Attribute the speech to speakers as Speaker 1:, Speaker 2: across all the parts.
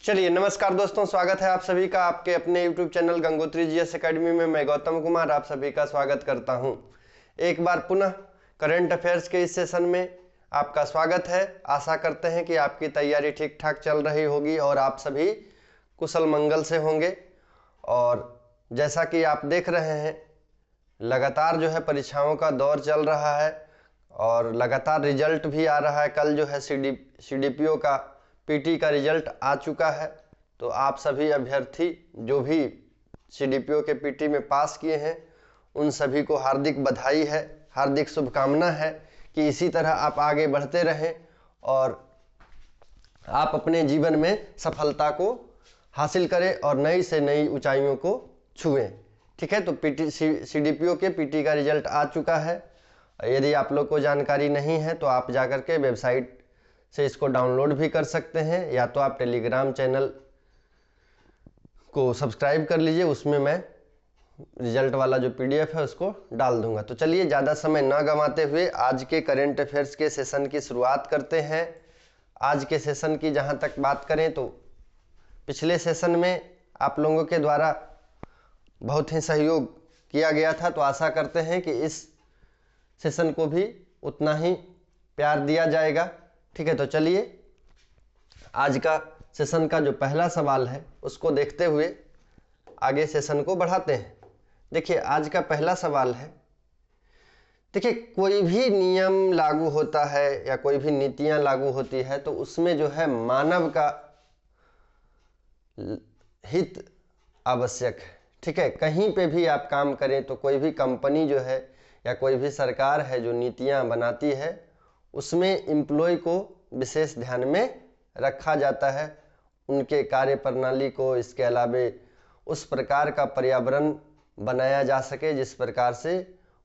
Speaker 1: चलिए नमस्कार दोस्तों, स्वागत है आप सभी का आपके अपने YouTube channel Gangotri GS academy में। मैं गौतम कुमार आप सभी का स्वागत करता हूं। एक बार पुनः करंट अफेयर्स के इस सेशन में आपका स्वागत है। आशा करते हैं कि आपकी तैयारी ठीक ठाक चल रही होगी और आप सभी कुशल मंगल से होंगे। और जैसा कि आप देख रहे हैं, लगातार जो है परीक्षाओं का दौर चल रहा है और लगातार रिजल्ट भी आ रहा है। कल जो है CDPO का PT का रिजल्ट आ चुका है। तो आप सभी अभ्यर्थी जो भी CDPO के PT में पास किए हैं उन सभी को हार्दिक बधाई है, हार्दिक शुभकामना है कि इसी तरह आप आगे बढ़ते रहें और आप अपने जीवन में सफलता को हासिल करें और नई से नई ऊंचाइयों को छुएं। ठीक है, तो CDPO के PT का रिजल्ट आ चुका है। यदि आप लोग को जानकारी नहीं है तो आप जाकर के वेबसाइट से इसको डाउनलोड भी कर सकते हैं, या तो आप टेलीग्राम चैनल को सब्सक्राइब कर लीजिए, उसमें मैं रिजल्ट वाला जो PDF है उसको डाल दूंगा। तो चलिए ज़्यादा समय ना गंवाते हुए आज के करंट अफेयर्स के सेशन की शुरुआत करते हैं। आज के सेशन की जहां तक बात करें तो पिछले सेशन में आप लोगों के द्वारा बहुत ही सहयोग किया गया था, तो आशा करते हैं कि इस सेशन को भी उतना ही प्यार दिया जाएगा। ठीक है, तो चलिए आज का सेशन का जो पहला सवाल है उसको देखते हुए आगे सेशन को बढ़ाते हैं। देखिए आज का पहला सवाल है, देखिए कोई भी नियम लागू होता है या कोई भी नीतियां लागू होती है तो उसमें जो है मानव का हित आवश्यक है। ठीक है, कहीं पे भी आप काम करें तो कोई भी कंपनी जो है या कोई भी सरकार है जो नीतियां बनाती है उसमें एम्प्लॉय को विशेष ध्यान में रखा जाता है, उनके कार्य प्रणाली को, इसके अलावे उस प्रकार का पर्यावरण बनाया जा सके जिस प्रकार से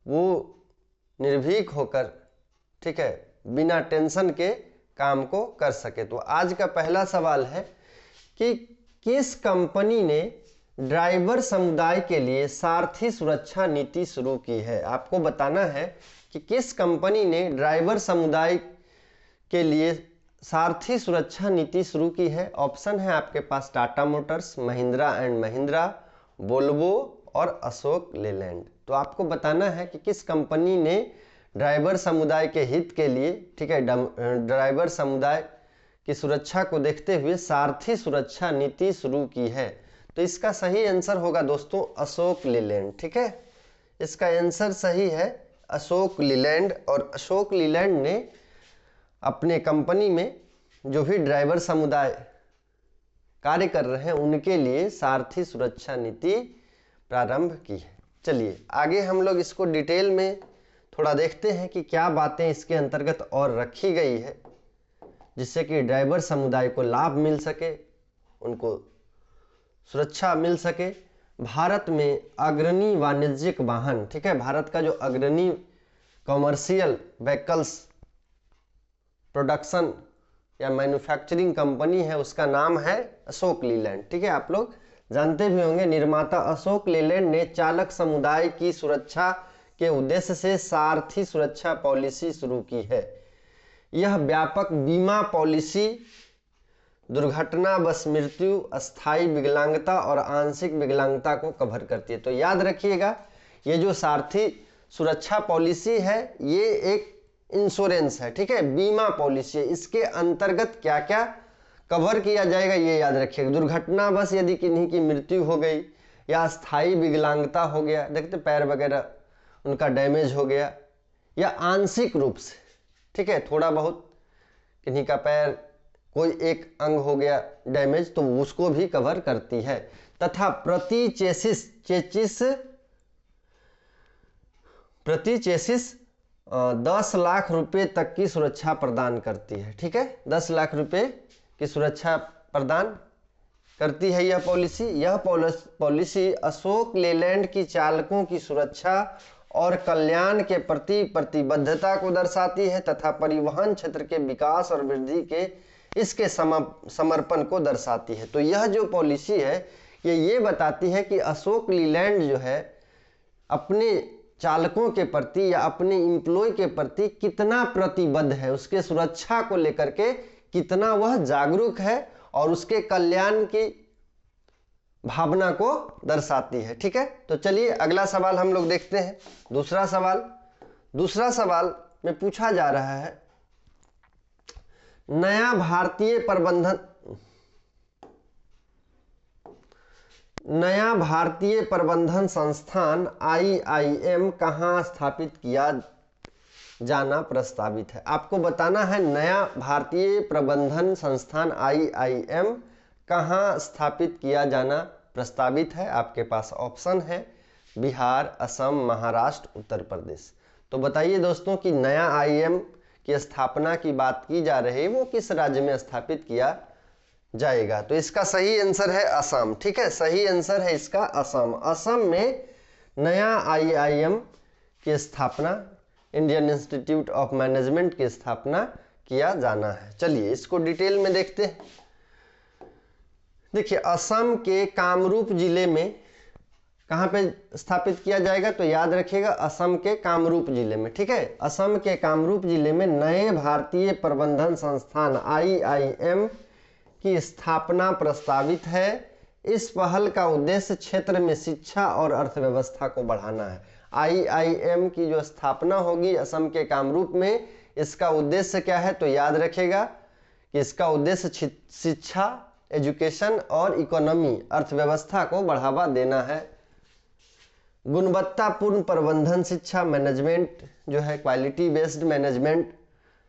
Speaker 1: वो निर्भीक होकर, ठीक है, बिना टेंशन के काम को कर सके। तो आज का पहला सवाल है कि किस कंपनी ने ड्राइवर समुदाय के लिए सारथी सुरक्षा नीति शुरू की है। आपको बताना है कि किस कंपनी ने ड्राइवर समुदाय के लिए सारथी सुरक्षा नीति शुरू की है। ऑप्शन है आपके पास Tata Motors, Mahindra and Mahindra, Volvo और अशोक लेलैंड। तो आपको बताना है कि किस कंपनी ने ड्राइवर समुदाय के हित के लिए, ठीक है, ड्राइवर समुदाय की सुरक्षा को देखते हुए सारथी सुरक्षा नीति शुरू की है। तो इसका सही आंसर होगा दोस्तों अशोक लेलैंड। ठीक है, इसका आंसर सही है अशोक लेलैंड। और अशोक लेलैंड ने अपने कंपनी में जो भी ड्राइवर समुदाय कार्य कर रहे हैं उनके लिए सारथी सुरक्षा नीति प्रारंभ की है। चलिए आगे हम लोग इसको डिटेल में थोड़ा देखते हैं कि क्या बातें इसके अंतर्गत और रखी गई है जिससे कि ड्राइवर समुदाय को लाभ मिल सके, उनको सुरक्षा मिल सके। भारत में अग्रणी वाणिज्यिक वाहन, ठीक है, भारत का जो अग्रणी कॉमर्शियल व्हीकल्स प्रोडक्शन या मैन्युफैक्चरिंग कंपनी है उसका नाम है अशोक लेलैंड। ठीक है, आप लोग जानते भी होंगे। निर्माता अशोक लेलैंड ने चालक समुदाय की सुरक्षा के उद्देश्य से सारथी सुरक्षा पॉलिसी शुरू की है। यह व्यापक बीमा पॉलिसी दुर्घटना, बस मृत्यु, अस्थायी विकलांगता और आंशिक विकलांगता को कवर करती है। तो याद रखिएगा ये जो सारथी सुरक्षा पॉलिसी है ये एक इंश्योरेंस है, ठीक है, बीमा पॉलिसी है। इसके अंतर्गत क्या क्या कवर किया जाएगा ये याद रखिएगा। दुर्घटना बस यदि किन्हीं की मृत्यु हो गई या स्थायी विकलांगता हो गया, देखते पैर वगैरह उनका डैमेज हो गया, या आंशिक रूप से, ठीक है, थोड़ा बहुत किन्हीं का पैर कोई एक अंग हो गया डैमेज तो उसको भी कवर करती है। तथा प्रति चेसिस 10 लाख रुपए तक की सुरक्षा प्रदान करती है। ठीक है, 10 लाख रुपए की सुरक्षा प्रदान करती है यह पॉलिसी। यह पॉलिसी अशोक लेलैंड की चालकों की सुरक्षा और कल्याण के प्रति प्रतिबद्धता को दर्शाती है तथा परिवहन क्षेत्र के विकास और वृद्धि के इसके समर्पण को दर्शाती है। तो यह जो पॉलिसी है ये बताती है कि अशोक लेलैंड जो है अपने चालकों के प्रति या अपने एम्प्लॉय के प्रति कितना प्रतिबद्ध है, उसके सुरक्षा को लेकर के कितना वह जागरूक है और उसके कल्याण की भावना को दर्शाती है। ठीक है, तो चलिए अगला सवाल हम लोग देखते हैं। दूसरा सवाल में पूछा जा रहा है, नया भारतीय प्रबंधन संस्थान IIM कहाँ स्थापित किया जाना प्रस्तावित है। आपको बताना है नया भारतीय प्रबंधन संस्थान IIM कहाँ स्थापित किया जाना प्रस्तावित है। आपके पास ऑप्शन है बिहार, असम, महाराष्ट्र, उत्तर प्रदेश। तो बताइए दोस्तों कि नया IIM की स्थापना की बात की जा रही है, वो किस राज्य में स्थापित किया जाएगा। तो इसका सही आंसर है असम। ठीक है, सही आंसर है इसका असम। असम में नया IIM की स्थापना, इंडियन इंस्टीट्यूट ऑफ मैनेजमेंट की स्थापना किया जाना है। चलिए इसको डिटेल में देखते हैं। देखिए, असम के कामरूप जिले में कहाँ पे स्थापित किया जाएगा, तो याद रखिएगा असम के कामरूप जिले में। ठीक है, असम के कामरूप जिले में नए भारतीय प्रबंधन संस्थान IIM की स्थापना प्रस्तावित है। इस पहल का उद्देश्य क्षेत्र में शिक्षा और अर्थव्यवस्था को बढ़ाना है। IIM की जो स्थापना होगी असम के कामरूप में, इसका उद्देश्य क्या है, तो याद रखिएगा कि इसका उद्देश्य शिक्षा, एजुकेशन और इकोनॉमी, अर्थव्यवस्था को बढ़ावा देना है। गुणवत्तापूर्ण प्रबंधन शिक्षा, मैनेजमेंट जो है क्वालिटी बेस्ड मैनेजमेंट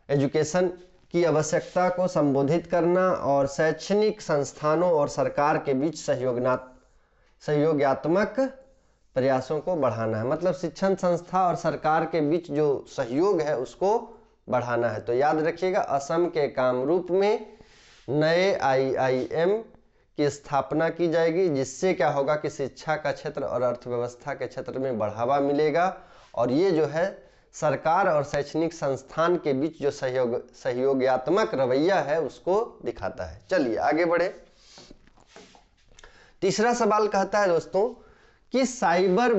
Speaker 1: एजुकेशन की आवश्यकता को संबोधित करना और शैक्षणिक संस्थानों और सरकार के बीच सहयोगात्मक प्रयासों को बढ़ाना है। मतलब शिक्षण संस्था और सरकार के बीच जो सहयोग है उसको बढ़ाना है। तो याद रखिएगा असम के कामरूप में नए IIM की स्थापना की जाएगी, जिससे क्या होगा कि शिक्षा का क्षेत्र और अर्थव्यवस्था के क्षेत्र में बढ़ावा मिलेगा और ये जो है सरकार और शैक्षणिक संस्थान के बीच जो सहयोगात्मक रवैया है उसको दिखाता है। चलिए आगे बढ़े। तीसरा सवाल कहता है दोस्तों कि साइबर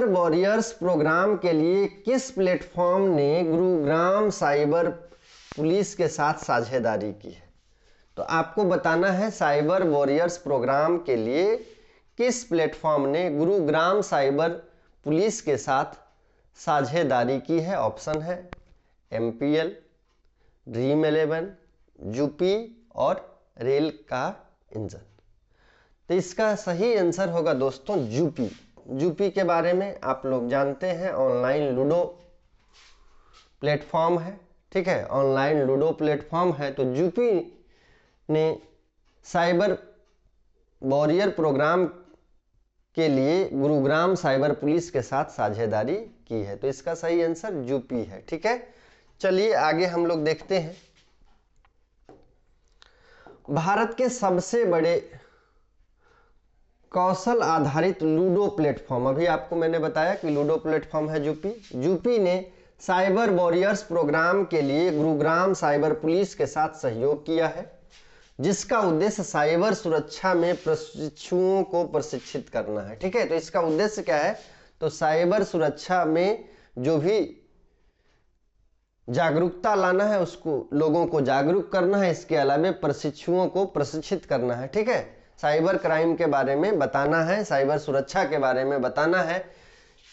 Speaker 1: वॉरियर्स प्रोग्राम के लिए किस प्लेटफॉर्म ने गुरुग्राम साइबर पुलिस के साथ साझेदारी की है। तो आपको बताना है साइबर वॉरियर्स प्रोग्राम के लिए किस प्लेटफॉर्म ने गुरुग्राम साइबर पुलिस के साथ साझेदारी की है। ऑप्शन है MPL, Dream11, यूपी और रेल का इंजन। तो इसका सही आंसर होगा दोस्तों यूपी। यूपी के बारे में आप लोग जानते हैं, ऑनलाइन लूडो प्लेटफॉर्म है। ठीक है, ऑनलाइन लूडो प्लेटफॉर्म है। तो यूपी ने साइबर वॉरियर प्रोग्राम के लिए गुरुग्राम साइबर पुलिस के साथ साझेदारी की है। तो इसका सही आंसर यूपी है। ठीक है, चलिए आगे हम लोग देखते हैं। भारत के सबसे बड़े कौशल आधारित लूडो प्लेटफॉर्म, अभी आपको मैंने बताया कि लूडो प्लेटफॉर्म है यूपी। यूपी ने साइबर वॉरियर्स प्रोग्राम के लिए गुरुग्राम साइबर पुलिस के साथ सहयोग किया है, जिसका उद्देश्य साइबर सुरक्षा में प्रशिक्षुओं को प्रशिक्षित करना है। ठीक है, तो इसका उद्देश्य क्या है, तो साइबर सुरक्षा में जो भी जागरूकता लाना है, उसको लोगों को जागरूक करना है। इसके अलावा प्रशिक्षुओं को प्रशिक्षित करना है। ठीक है, साइबर क्राइम के बारे में बताना है, साइबर सुरक्षा के बारे में बताना है।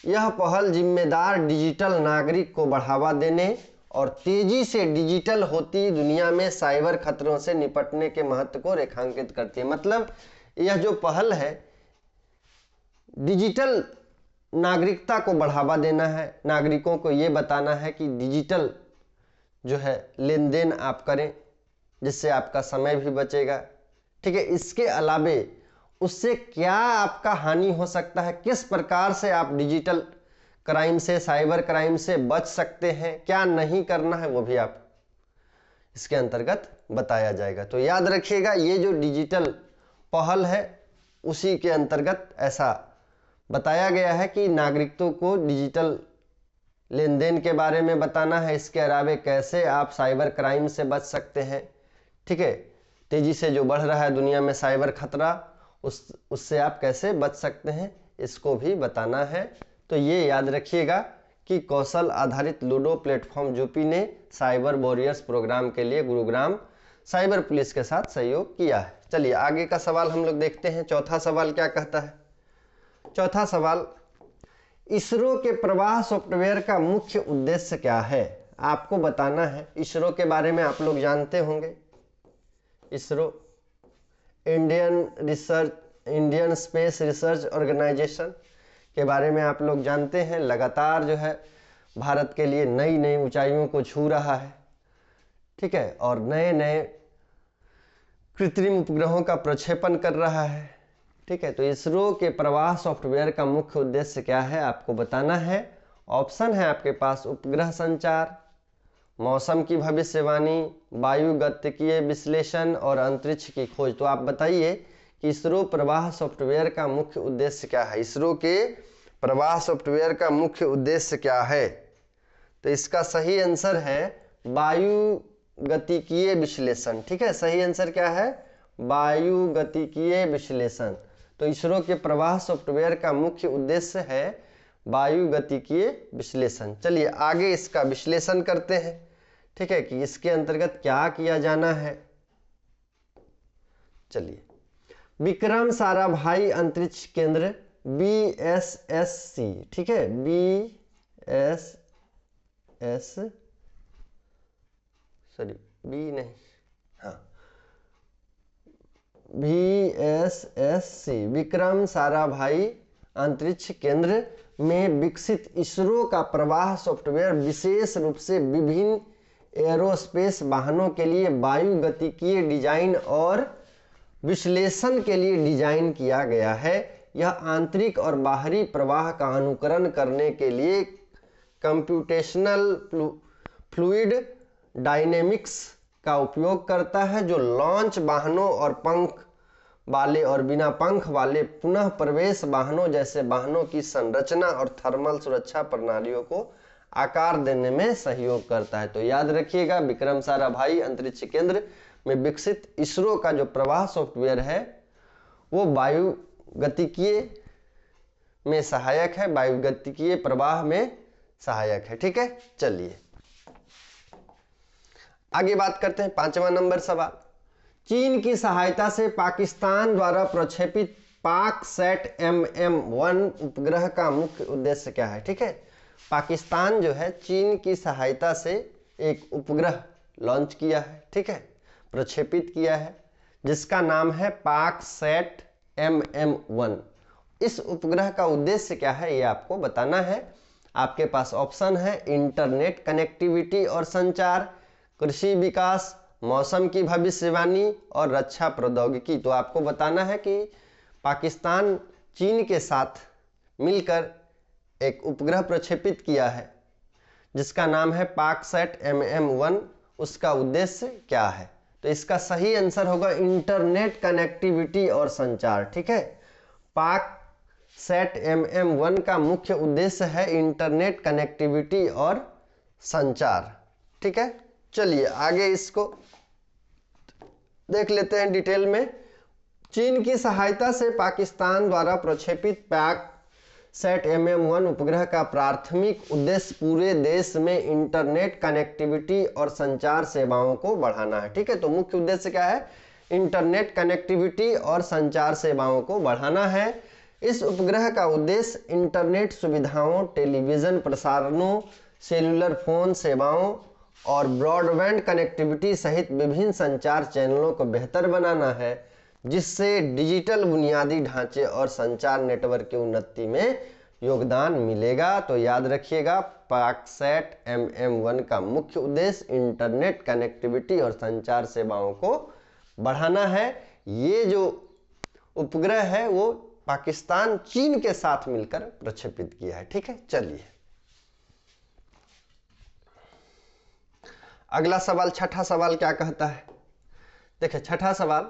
Speaker 1: यह पहल जिम्मेदार डिजिटल नागरिक को बढ़ावा देने और तेजी से डिजिटल होती दुनिया में साइबर खतरों से निपटने के महत्व को रेखांकित करती है। मतलब यह जो पहल है डिजिटल नागरिकता को बढ़ावा देना है, नागरिकों को ये बताना है कि डिजिटल जो है लेन देन आप करें, जिससे आपका समय भी बचेगा। ठीक है, इसके अलावे उससे क्या आपका हानि हो सकता है, किस प्रकार से आप डिजिटल क्राइम से, साइबर क्राइम से बच सकते हैं, क्या नहीं करना है, वो भी आप इसके अंतर्गत बताया जाएगा। तो याद रखिएगा ये जो डिजिटल पहल है उसी के अंतर्गत ऐसा बताया गया है कि नागरिकों को डिजिटल लेन देन के बारे में बताना है। इसके अलावा कैसे आप साइबर क्राइम से बच सकते हैं। ठीक है, तेजी से जो बढ़ रहा है दुनिया में साइबर खतरा, उससे आप कैसे बच सकते हैं, इसको भी बताना है। तो ये याद रखिएगा कि कौशल आधारित लूडो प्लेटफॉर्म यूपी ने साइबर वॉरियर्स प्रोग्राम के लिए गुरुग्राम साइबर पुलिस के साथ सहयोग किया है। चलिए आगे का सवाल हम लोग देखते हैं। चौथा सवाल क्या कहता है? चौथा सवाल, इसरो के प्रवाह सॉफ्टवेयर का मुख्य उद्देश्य क्या है? आपको बताना है। इसरो के बारे में आप लोग जानते होंगे। ISRO Indian Space Research Organisation के बारे में आप लोग जानते हैं। लगातार जो है भारत के लिए नई नई ऊंचाइयों को छू रहा है, ठीक है, और नए नए कृत्रिम उपग्रहों का प्रक्षेपण कर रहा है, ठीक है। तो इसरो के प्रवाह सॉफ्टवेयर का मुख्य उद्देश्य क्या है आपको बताना है। ऑप्शन है आपके पास उपग्रह संचार, मौसम की भविष्यवाणी, वायुगतिकीय विश्लेषण और अंतरिक्ष की खोज। तो आप बताइए कि इसरो प्रवाह सॉफ्टवेयर का मुख्य उद्देश्य क्या है? इसरो के प्रवाह सॉफ्टवेयर का मुख्य उद्देश्य क्या है? तो इसका सही आंसर है वायुगतिकीय विश्लेषण, ठीक है। सही आंसर क्या है? वायुगतिकीय विश्लेषण। तो इसरो के प्रवाह सॉफ्टवेयर का मुख्य उद्देश्य है वायुगतिकीय विश्लेषण। चलिए आगे इसका विश्लेषण करते हैं, ठीक है, कि इसके अंतर्गत क्या किया जाना है। चलिए, विक्रम साराभाई अंतरिक्ष केंद्र BSSC, ठीक है, VSSC विक्रम साराभाई अंतरिक्ष केंद्र में विकसित इसरो का प्रवाह सॉफ्टवेयर विशेष रूप से विभिन्न एरोस्पेस वाहनों के लिए वायुगतिकीय डिजाइन और विश्लेषण के लिए डिजाइन किया गया है। यह आंतरिक और बाहरी प्रवाह का अनुकरण करने के लिए कंप्यूटेशनल फ्लूइड डायनेमिक्स का उपयोग करता है, जो लॉन्च वाहनों और पंख वाले और बिना पंख वाले पुनः प्रवेश वाहनों जैसे वाहनों की संरचना और थर्मल सुरक्षा प्रणालियों को आकार देने में सहयोग करता है। तो याद रखिएगा, विक्रम साराभाई अंतरिक्ष केंद्र में विकसित इसरो का जो प्रवाह सॉफ्टवेयर है वो वायुगतिकीय में सहायक है, वायुगतिकीय प्रवाह में सहायक है, ठीक है। चलिए आगे बात करते हैं। 5वां नंबर सवाल, चीन की सहायता से पाकिस्तान द्वारा प्रक्षेपित पाकसैट MM-1 उपग्रह का मुख्य उद्देश्य क्या है? ठीक है, पाकिस्तान जो है चीन की सहायता से एक उपग्रह लॉन्च किया है, ठीक है, प्रक्षेपित किया है, जिसका नाम है पाकसैट MM-1। इस उपग्रह का उद्देश्य क्या है ये आपको बताना है। आपके पास ऑप्शन है इंटरनेट कनेक्टिविटी और संचार, कृषि विकास, मौसम की भविष्यवाणी और रक्षा प्रौद्योगिकी। तो आपको बताना है कि पाकिस्तान चीन के साथ मिलकर एक उपग्रह प्रक्षेपित किया है जिसका नाम है पाकसैट MM-1। उसका उद्देश्य क्या है? तो इसका सही आंसर होगा इंटरनेट कनेक्टिविटी और संचार, ठीक है। पाकसैट MM-1 का मुख्य उद्देश्य है इंटरनेट कनेक्टिविटी और संचार, ठीक है। चलिए आगे इसको देख लेते हैं डिटेल में। चीन की सहायता से पाकिस्तान द्वारा प्रक्षेपित पाकसैट MM-1 उपग्रह का प्राथमिक उद्देश्य पूरे देश में इंटरनेट कनेक्टिविटी और संचार सेवाओं को बढ़ाना है, ठीक है। तो मुख्य उद्देश्य क्या है? इंटरनेट कनेक्टिविटी और संचार सेवाओं को बढ़ाना है। इस उपग्रह का उद्देश्य इंटरनेट सुविधाओं, टेलीविजन प्रसारणों, सेलुलर फोन सेवाओं और ब्रॉडबैंड कनेक्टिविटी सहित विभिन्न संचार चैनलों को बेहतर बनाना है, जिससे डिजिटल बुनियादी ढांचे और संचार नेटवर्क की उन्नति में योगदान मिलेगा। तो याद रखिएगा, पाकसैट MM-1 का मुख्य उद्देश्य इंटरनेट कनेक्टिविटी और संचार सेवाओं को बढ़ाना है। ये जो उपग्रह है वो पाकिस्तान चीन के साथ मिलकर प्रक्षेपित किया है, ठीक है। चलिए अगला सवाल, छठा सवाल क्या कहता है? देखिए छठा सवाल,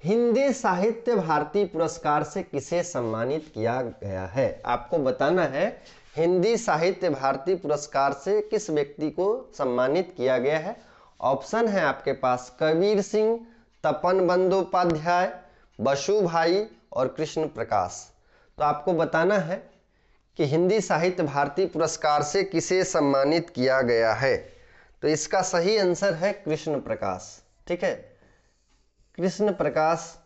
Speaker 1: हिंदी साहित्य भारती पुरस्कार से किसे सम्मानित किया गया है? आपको बताना है हिंदी साहित्य भारती पुरस्कार से किस व्यक्ति को सम्मानित किया गया है। ऑप्शन है आपके पास कबीर सिंह, तपन बंदोपाध्याय, बसु भाई और कृष्ण प्रकाश। तो आपको बताना है कि हिंदी साहित्य भारती पुरस्कार से किसे सम्मानित किया गया है। तो इसका सही आंसर है कृष्ण प्रकाश। ठीक है, कृष्ण प्रकाश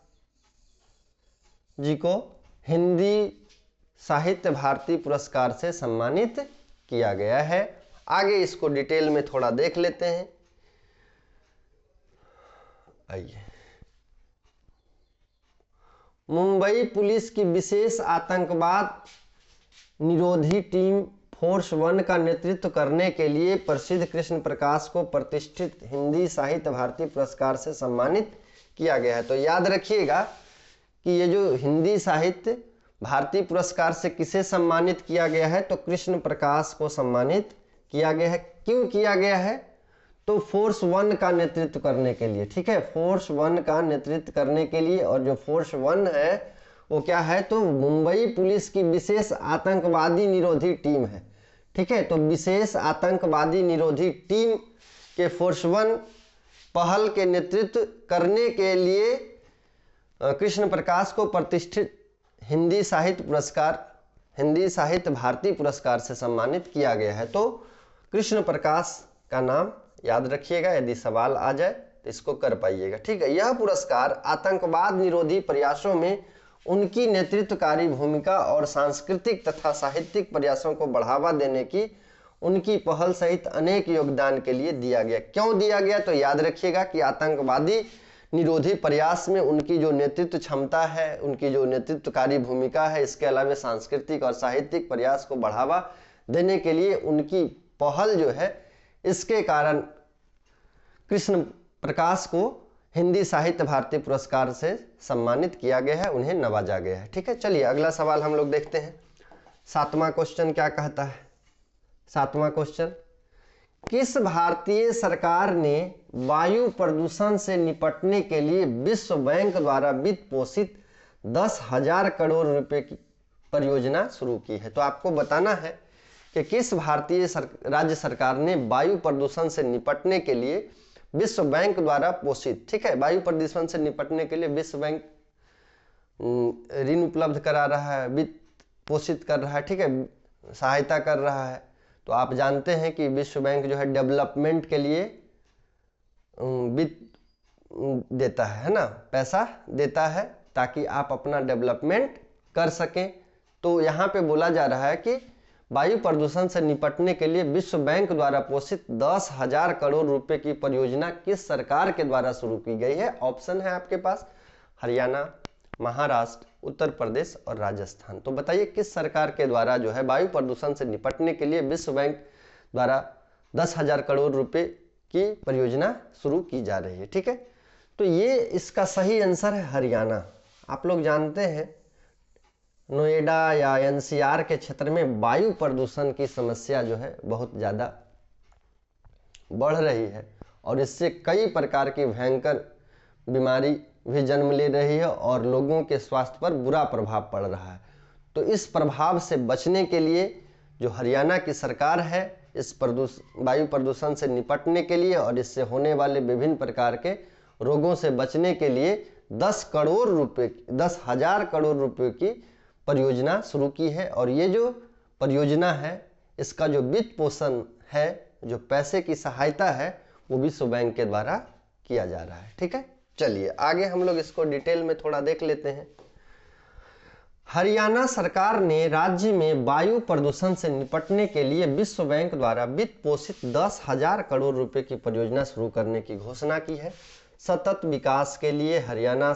Speaker 1: जी को हिंदी साहित्य भारती पुरस्कार से सम्मानित किया गया है। आगे इसको डिटेल में थोड़ा देख लेते हैं। आइए, मुंबई पुलिस की विशेष आतंकवाद निरोधी टीम फोर्स 1 का नेतृत्व करने के लिए प्रसिद्ध कृष्ण प्रकाश को प्रतिष्ठित हिंदी साहित्य भारती पुरस्कार से सम्मानित किया गया है। तो याद रखिएगा कि ये जो हिंदी साहित्य भारती पुरस्कार से किसे सम्मानित किया गया है, तो कृष्ण प्रकाश को सम्मानित किया गया है। क्यों किया गया है, तो फोर्स 1 का नेतृत्व करने के लिए। ठीक है, फोर्स 1 का नेतृत्व करने के लिए, और जो फोर्स 1 है वो क्या है, तो मुंबई पुलिस की विशेष आतंकवादी निरोधी टीम है। ठीक है, तो विशेष आतंकवादी निरोधी टीम के फोर्स 1 पहल के नेतृत्व करने के लिए कृष्ण प्रकाश को प्रतिष्ठित हिंदी साहित्य पुरस्कार, हिंदी साहित्य भारती पुरस्कार से सम्मानित किया गया है। तो कृष्ण प्रकाश का नाम याद रखिएगा, यदि सवाल आ जाए तो इसको कर पाइएगा। ठीक है, यह पुरस्कार आतंकवाद निरोधी प्रयासों में उनकी नेतृत्वकारी भूमिका और सांस्कृतिक तथा साहित्यिक प्रयासों को बढ़ावा देने की उनकी पहल सहित अनेक योगदान के लिए दिया गया। क्यों दिया गया, तो याद रखिएगा कि आतंकवादी निरोधी प्रयास में उनकी जो नेतृत्व क्षमता है, उनकी जो नेतृत्वकारी भूमिका है, इसके अलावा सांस्कृतिक और साहित्यिक प्रयास को बढ़ावा देने के लिए उनकी पहल जो है, इसके कारण कृष्ण प्रकाश को हिंदी साहित्य भारती पुरस्कार से सम्मानित किया गया है, उन्हें नवाजा गया है। ठीक है, चलिए अगला सवाल हम लोग देखते हैं। 7वां क्वेश्चन क्या कहता है। 7वां क्वेश्चन, किस भारतीय सरकार ने वायु प्रदूषण से निपटने के लिए विश्व बैंक द्वारा वित्त पोषित 10,000 करोड़ रुपए की परियोजना शुरू की है। तो आपको बताना है कि किस भारतीय राज्य सरकार ने वायु प्रदूषण से निपटने के लिए विश्व बैंक द्वारा पोषित, ठीक है, वायु प्रदूषण से निपटने के लिए विश्व बैंक ऋण उपलब्ध करा रहा है, वित्त पोषित कर रहा है, ठीक है, सहायता कर रहा है। तो आप जानते हैं कि विश्व बैंक जो है डेवलपमेंट के लिए वित्त देता है ना, पैसा देता है ताकि आप अपना डेवलपमेंट कर सकें। तो यहाँ पे बोला जा रहा है कि वायु प्रदूषण से निपटने के लिए विश्व बैंक द्वारा पोषित 10,000 करोड़ रुपए की परियोजना किस सरकार के द्वारा शुरू की गई है। ऑप्शन है आपके पास हरियाणा, महाराष्ट्र, उत्तर प्रदेश और राजस्थान। तो बताइए किस सरकार के द्वारा जो है वायु प्रदूषण से निपटने के लिए विश्व बैंक द्वारा 10,000 करोड़ रुपए की परियोजना शुरू की जा रही है। ठीक है, तो ये इसका सही आंसर है हरियाणा। आप लोग जानते हैं नोएडा या एनसीआर के क्षेत्र में वायु प्रदूषण की समस्या जो है बहुत ज़्यादा बढ़ रही है और इससे कई प्रकार की भयंकर बीमारी भी जन्म ले रही है और लोगों के स्वास्थ्य पर बुरा प्रभाव पड़ रहा है। तो इस प्रभाव से बचने के लिए जो हरियाणा की सरकार है, इस वायु प्रदूषण से निपटने के लिए और इससे होने वाले विभिन्न प्रकार के रोगों से बचने के लिए 10,000 करोड़ रुपए की परियोजना शुरू की है। और ये जो परियोजना है, इसका जो वित्त पोषण है, जो पैसे की सहायता है, वो विश्व बैंक के द्वारा किया जा रहा है। ठीक है, चलिए आगे हम लोग इसको डिटेल में थोड़ा देख लेते हैं। हरियाणा सरकार ने राज्य में वायु प्रदूषण से निपटने के लिए विश्व बैंक द्वारा वित्त पोषित 10,000 करोड़ रुपए की परियोजना शुरू करने की घोषणा की है। सतत विकास के लिए हरियाणा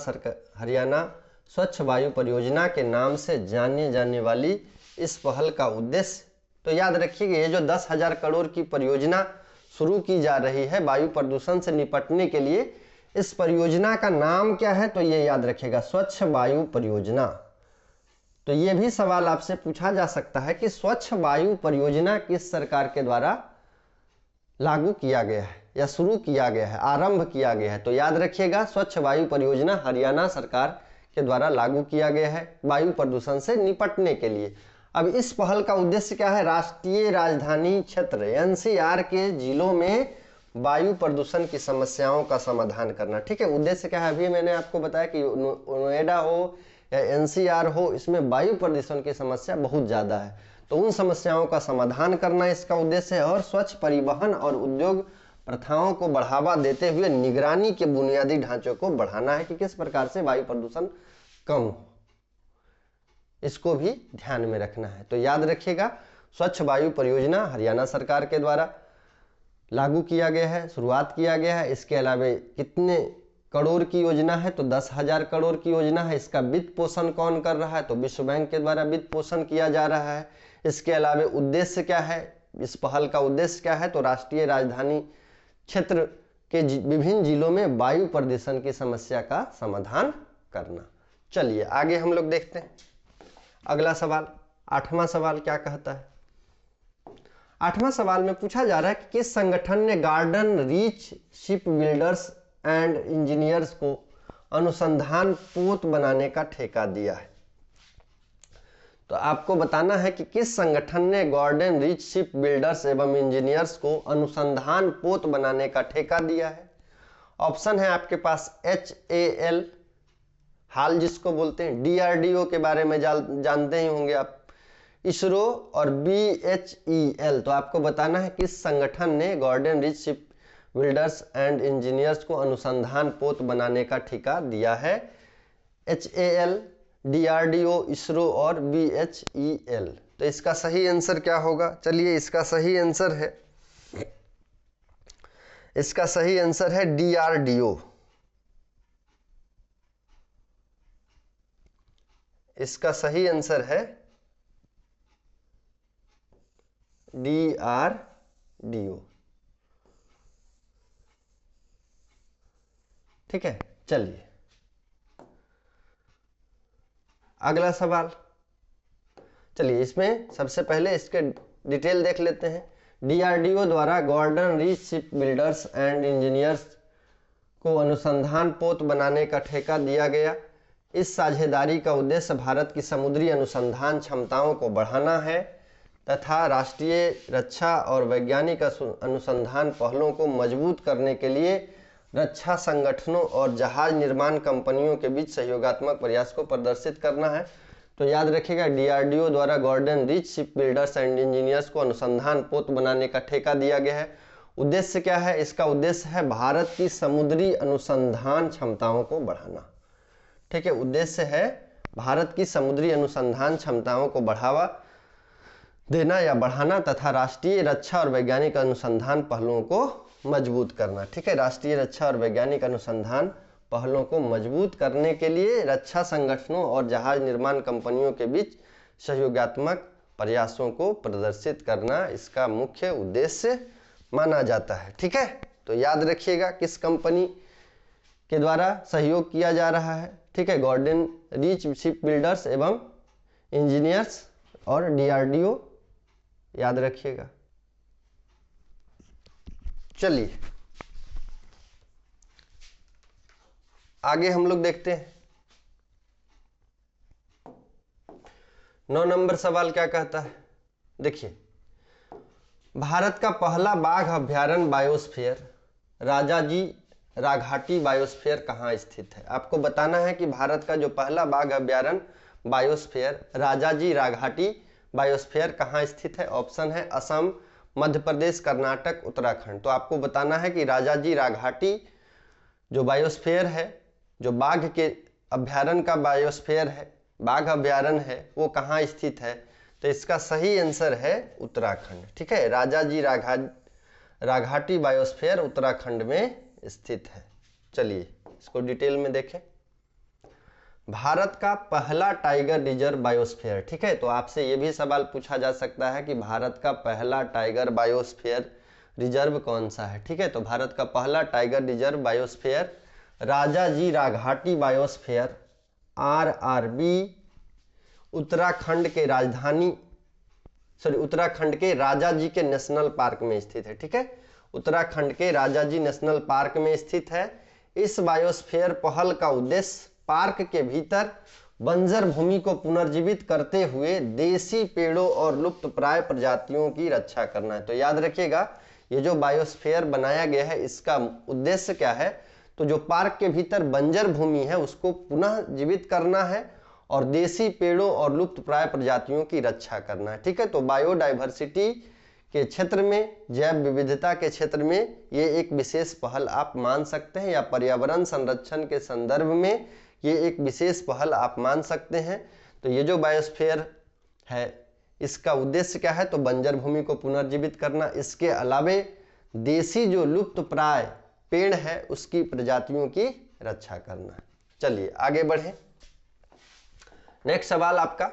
Speaker 1: स्वच्छ वायु परियोजना के नाम से जाने जाने वाली इस पहल का उद्देश्य, तो याद रखिएगा, ये जो 10,000 करोड़ की परियोजना शुरू की जा रही है वायु प्रदूषण से निपटने के लिए, इस परियोजना का नाम क्या है, तो ये याद रखिएगा, स्वच्छ वायु परियोजना। तो ये भी सवाल आपसे पूछा जा सकता है कि स्वच्छ वायु परियोजना किस सरकार के द्वारा लागू किया गया है या शुरू किया गया है, आरंभ किया गया है। तो याद रखिएगा, स्वच्छ वायु परियोजना हरियाणा सरकार के द्वारा लागू किया गया है वायु प्रदूषण से निपटने के लिए। अब इस पहल का उद्देश्य क्या है, राष्ट्रीय राजधानी क्षेत्र एनसीआर के जिलों में वायु प्रदूषण की समस्याओं का समाधान करना। ठीक है, उद्देश्य क्या है, अभी मैंने आपको बताया कि नोएडा हो या एनसीआर हो, इसमें वायु प्रदूषण की समस्या बहुत ज़्यादा है, तो उन समस्याओं का समाधान करना इसका उद्देश्य है। और स्वच्छ परिवहन और उद्योग प्रथाओं को बढ़ावा देते हुए निगरानी के बुनियादी ढांचों को बढ़ाना है कि किस प्रकार से वायु प्रदूषण कम हो, इसको भी ध्यान में रखना है। तो याद रखिएगा, स्वच्छ वायु परियोजना हरियाणा सरकार के द्वारा लागू किया गया है, शुरुआत किया गया है। इसके अलावा कितने करोड़ की योजना है, तो 10,000 करोड़ की योजना है। इसका वित्त पोषण कौन कर रहा है, तो विश्व बैंक के द्वारा वित्त पोषण किया जा रहा है। इसके अलावा उद्देश्य क्या है, इस पहल का उद्देश्य क्या है, तो राष्ट्रीय राजधानी क्षेत्र के विभिन्न जिलों में वायु प्रदूषण की समस्या का समाधान करना। चलिए आगे हम लोग देखते हैं अगला सवाल। 8वां सवाल क्या कहता है। 8वां सवाल में पूछा जा रहा है कि किस संगठन ने Garden Reach Shipbuilders and Engineers को अनुसंधान पोत बनाने का ठेका दिया है। तो आपको बताना है कि किस संगठन ने गॉर्डन रीच शिप बिल्डर्स एवं इंजीनियर्स को अनुसंधान पोत बनाने का ठेका दिया है। ऑप्शन है आपके पास HAL, हाल जिसको बोलते हैं, DRDO के बारे में जानते ही होंगे आप, इसरो, और BHEL। तो आपको बताना है किस संगठन ने Garden Reach Shipbuilders and Engineers को अनुसंधान पोत बनाने का ठेका दिया है। HAL, DRDO, इसरो और BHEL। तो इसका सही आंसर क्या होगा, चलिए इसका सही आंसर है, इसका सही आंसर है DRDO। इसका सही आंसर है DRDO। ठीक है, चलिए अगला सवाल। चलिए इसमें सबसे पहले इसके डिटेल देख लेते हैं। DRDO द्वारा Garden Reach Shipbuilders and Engineers को अनुसंधान पोत बनाने का ठेका दिया गया। इस साझेदारी का उद्देश्य भारत की समुद्री अनुसंधान क्षमताओं को बढ़ाना है तथा राष्ट्रीय रक्षा और वैज्ञानिक अनुसंधान पहलों को मजबूत करने के लिए रक्षा संगठनों और जहाज निर्माण कंपनियों के बीच सहयोगात्मक प्रयास को प्रदर्शित करना है। तो याद रखिएगा, DRDO द्वारा Garden Reach Shipbuilders and Engineers को अनुसंधान पोत बनाने का ठेका दिया गया है। उद्देश्य क्या है, इसका उद्देश्य है भारत की समुद्री अनुसंधान क्षमताओं को बढ़ाना। ठीक है, उद्देश्य है भारत की समुद्री अनुसंधान क्षमताओं को बढ़ावा देना या बढ़ाना तथा राष्ट्रीय रक्षा और वैज्ञानिक अनुसंधान पहलुओं को मजबूत करना। ठीक है, राष्ट्रीय रक्षा और वैज्ञानिक अनुसंधान पहलों को मजबूत करने के लिए रक्षा संगठनों और जहाज निर्माण कंपनियों के बीच सहयोगात्मक प्रयासों को प्रदर्शित करना इसका मुख्य उद्देश्य माना जाता है। ठीक है, तो याद रखिएगा किस कंपनी के द्वारा सहयोग किया जा रहा है। ठीक है, गॉर्डन रीच शिप बिल्डर्स एवं इंजीनियर्स और DRDO, याद रखिएगा। चलिए आगे हम लोग देखते हैं 9 नंबर सवाल क्या कहता है। देखिए, भारत का पहला बाघ अभ्यारण्य बायोस्फीयर राजाजी राघाटी बायोस्फीयर कहाँ स्थित है। आपको बताना है कि भारत का जो पहला बाघ अभ्यारण्य बायोस्फीयर राजाजी राघाटी बायोस्फीयर कहाँ स्थित है। ऑप्शन है असम, मध्य प्रदेश, कर्नाटक, उत्तराखंड। तो आपको बताना है कि राजाजी राघाटी जो बायोस्फीयर है, जो बाघ के अभ्यारण्य का बायोस्फीयर है, बाघ अभ्यारण्य है, वो कहाँ स्थित है। तो इसका सही आंसर है उत्तराखंड। ठीक है, राजाजी राघाटी बायोस्फीयर उत्तराखंड में स्थित है। चलिए इसको डिटेल में देखें। भारत का पहला टाइगर रिजर्व बायोस्फीयर। ठीक है, तो आपसे ये भी सवाल पूछा जा सकता है कि भारत का पहला टाइगर बायोस्फीयर रिजर्व कौन सा है। ठीक है, तो भारत का पहला tiger reserve biosphere Rajaji Raghati biosphere RRB Uttarakhand के राजाजी के नेशनल पार्क में स्थित है। ठीक है, उत्तराखंड के राजाजी नेशनल पार्क में स्थित है। इस बायोस्फीयर पहल का उद्देश्य पार्क के भीतर बंजर भूमि को पुनर्जीवित करते हुए देसी पेड़ों और लुप्तप्राय प्रजातियों की रक्षा करना है। तो याद रखिएगा, ये जो बायोस्फीयर बनाया गया है इसका उद्देश्य क्या है, तो जो पार्क के भीतर बंजर भूमि है उसको पुनः जीवित करना है और देसी पेड़ों और लुप्तप्राय प्रजातियों की रक्षा करना है। ठीक है, तो बायोडाइवर्सिटी के क्षेत्र में, जैव विविधता के क्षेत्र में ये एक विशेष पहल आप मान सकते हैं, या पर्यावरण संरक्षण के संदर्भ में ये एक विशेष पहल आप मान सकते हैं। तो ये जो बायोस्फीयर है इसका उद्देश्य क्या है, तो बंजर भूमि को पुनर्जीवित करना, इसके अलावे देशी जो लुप्त प्राय पेड़ है उसकी प्रजातियों की रक्षा करना। चलिए आगे बढ़े। नेक्स्ट सवाल आपका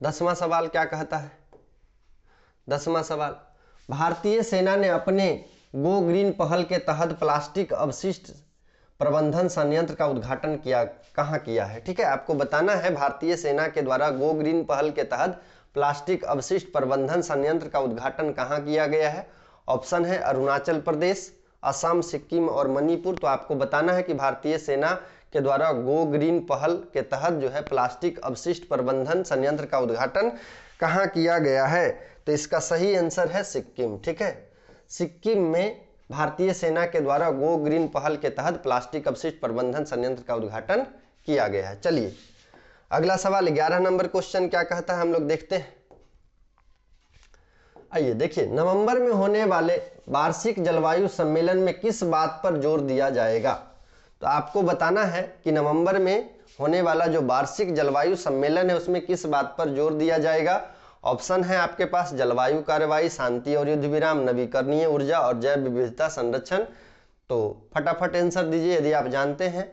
Speaker 1: 10वां सवाल क्या कहता है। 10वां सवाल, भारतीय सेना ने अपने गो ग्रीन पहल के तहत प्लास्टिक अवशिष्ट प्रबंधन संयंत्र का उद्घाटन कहाँ किया है। ठीक है, आपको बताना है भारतीय सेना के द्वारा गो ग्रीन पहल के तहत प्लास्टिक अवशिष्ट प्रबंधन संयंत्र का उद्घाटन कहाँ किया गया है। ऑप्शन है अरुणाचल प्रदेश, असम, सिक्किम और मणिपुर। तो आपको बताना है कि भारतीय सेना के द्वारा गो ग्रीन पहल के तहत जो है प्लास्टिक अवशिष्ट प्रबंधन संयंत्र का उद्घाटन कहाँ किया गया है। तो इसका सही आंसर है सिक्किम। ठीक है, सिक्किम में भारतीय सेना के द्वारा गो ग्रीन पहल के तहत प्लास्टिक अवशिष्ट प्रबंधन संयंत्र का उद्घाटन किया गया है। चलिए अगला सवाल 11 नंबर क्वेश्चन क्या कहता है, हम लोग देखते हैं। आइए देखिए, नवंबर में होने वाले वार्षिक जलवायु सम्मेलन में किस बात पर जोर दिया जाएगा। तो आपको बताना है कि नवंबर में होने वाला जो वार्षिक जलवायु सम्मेलन है उसमें किस बात पर जोर दिया जाएगा। ऑप्शन है आपके पास जलवायु कार्रवाई, शांति और युद्ध विराम, नवीकरणीय ऊर्जा और जैव विविधता संरक्षण। तो फटाफट आंसर दीजिए यदि आप जानते हैं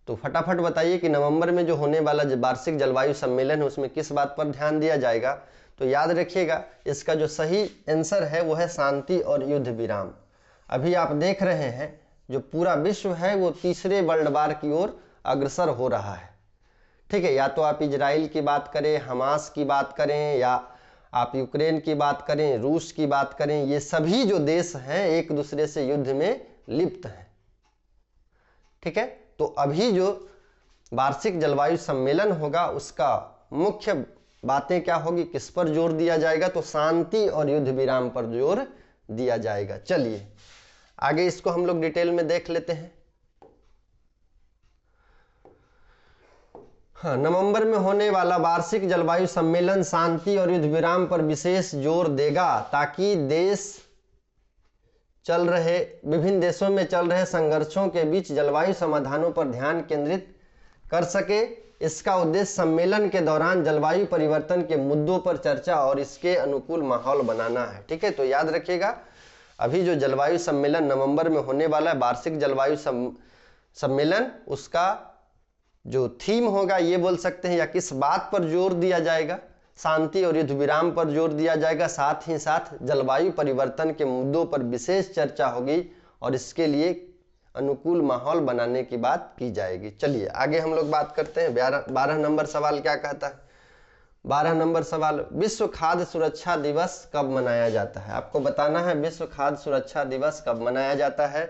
Speaker 1: तो फटाफट बताइए कि नवंबर में जो होने वाला वार्षिक जलवायु सम्मेलन है उसमें किस बात पर ध्यान दिया जाएगा। तो याद रखिएगा इसका जो सही आंसर है वो है शांति और युद्ध विराम। अभी आप देख रहे हैं जो पूरा विश्व है वो तीसरे वर्ल्ड वार की ओर अग्रसर हो रहा है। ठीक है, या तो आप इजराइल की बात करें, हमास की बात करें, या आप यूक्रेन की बात करें, रूस की बात करें, ये सभी जो देश हैं एक दूसरे से युद्ध में लिप्त हैं। ठीक है, तो अभी जो वार्षिक जलवायु सम्मेलन होगा उसका मुख्य बातें क्या होगी, किस पर जोर दिया जाएगा। तो शांति और युद्ध विराम पर जोर दिया जाएगा। चलिए आगे इसको हम लोग डिटेल में देख लेते हैं। हाँ, नवंबर में होने वाला वार्षिक जलवायु सम्मेलन शांति और युद्ध विराम पर विशेष जोर देगा ताकि विभिन्न देशों में चल रहे संघर्षों के बीच जलवायु समाधानों पर ध्यान केंद्रित कर सके। इसका उद्देश्य सम्मेलन के दौरान जलवायु परिवर्तन के मुद्दों पर चर्चा और इसके अनुकूल माहौल बनाना है। ठीक है, तो याद रखिएगा अभी जो जलवायु सम्मेलन नवंबर में होने वाला है वार्षिक जलवायु सम्मेलन, उसका जो थीम होगा ये बोल सकते हैं, या किस बात पर जोर दिया जाएगा, शांति और युद्ध विराम पर जोर दिया जाएगा। साथ ही साथ जलवायु परिवर्तन के मुद्दों पर विशेष चर्चा होगी और इसके लिए अनुकूल माहौल बनाने की बात की जाएगी। चलिए आगे हम लोग बात करते हैं। 12 नंबर सवाल क्या कहता है। 12 नंबर सवाल, विश्व खाद्य सुरक्षा दिवस कब मनाया जाता है। आपको बताना है विश्व खाद्य सुरक्षा दिवस कब मनाया जाता है।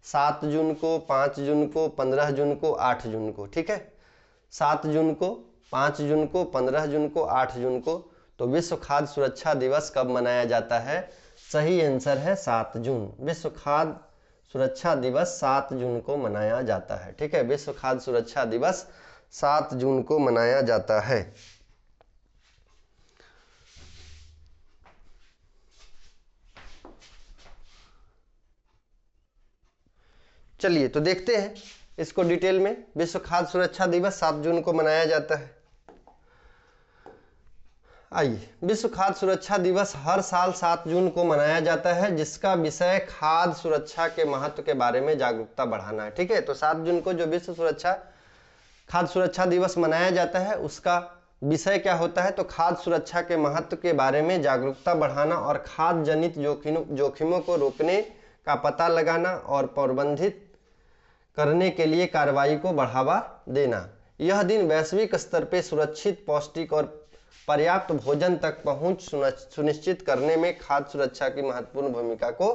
Speaker 1: 7 जून को, 5 जून को, 15 जून को, 8 जून को। ठीक है, 7 जून को, 5 जून को, 15 जून को, 8 जून को। तो विश्व खाद्य सुरक्षा दिवस कब मनाया जाता है। सही आंसर है 7 जून। विश्व खाद्य सुरक्षा दिवस 7 जून को मनाया जाता है। ठीक है, विश्व खाद्य सुरक्षा दिवस 7 जून को मनाया जाता है। चलिए तो देखते हैं इसको डिटेल में। विश्व खाद्य सुरक्षा दिवस 7 जून को मनाया जाता है। आइए, विश्व खाद्य सुरक्षा दिवस हर साल 7 जून को मनाया जाता है जिसका विषय खाद्य सुरक्षा के महत्व के बारे में जागरूकता बढ़ाना है। ठीक है, तो 7 जून को जो विश्व खाद्य सुरक्षा दिवस मनाया जाता है उसका विषय क्या होता है, तो खाद्य सुरक्षा के महत्व के बारे में जागरूकता बढ़ाना और खाद्य जनित जोखिमों को रोकने का पता लगाना और प्रबंधित करने के लिए कार्रवाई को बढ़ावा देना। यह दिन वैश्विक स्तर पर सुरक्षित, पौष्टिक और पर्याप्त भोजन तक पहुंच सुनिश्चित करने में खाद्य सुरक्षा की महत्वपूर्ण भूमिका को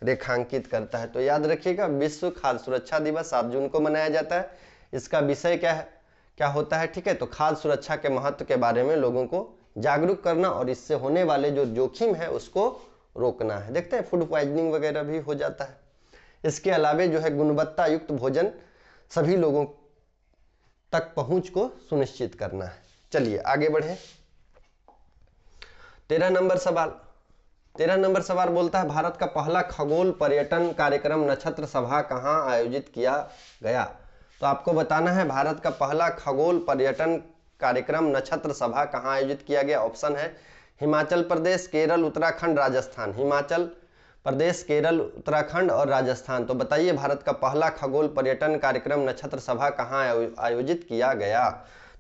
Speaker 1: रेखांकित करता है। तो याद रखिएगा विश्व खाद्य सुरक्षा दिवस 7 जून को मनाया जाता है। इसका विषय क्या होता है। ठीक है, तो खाद्य सुरक्षा के महत्व के बारे में लोगों को जागरूक करना और इससे होने वाले जो जोखिम है उसको रोकना है। देखते हैं फूड पॉइजनिंग वगैरह भी हो जाता है। इसके अलावे जो है गुणवत्ता युक्त भोजन सभी लोगों तक पहुंच को सुनिश्चित करना है। चलिए आगे बढ़े। 13 नंबर सवाल, 13 नंबर सवाल बोलता है भारत का पहला खगोल पर्यटन कार्यक्रम नक्षत्र सभा कहाँ आयोजित किया गया। तो आपको बताना है भारत का पहला खगोल पर्यटन कार्यक्रम नक्षत्र सभा कहाँ आयोजित किया गया। ऑप्शन है हिमाचल प्रदेश, केरल, उत्तराखंड, राजस्थान। हिमाचल प्रदेश, केरल, उत्तराखंड और राजस्थान। तो बताइए भारत का पहला खगोल पर्यटन कार्यक्रम नक्षत्र सभा कहाँ आयोजित किया गया।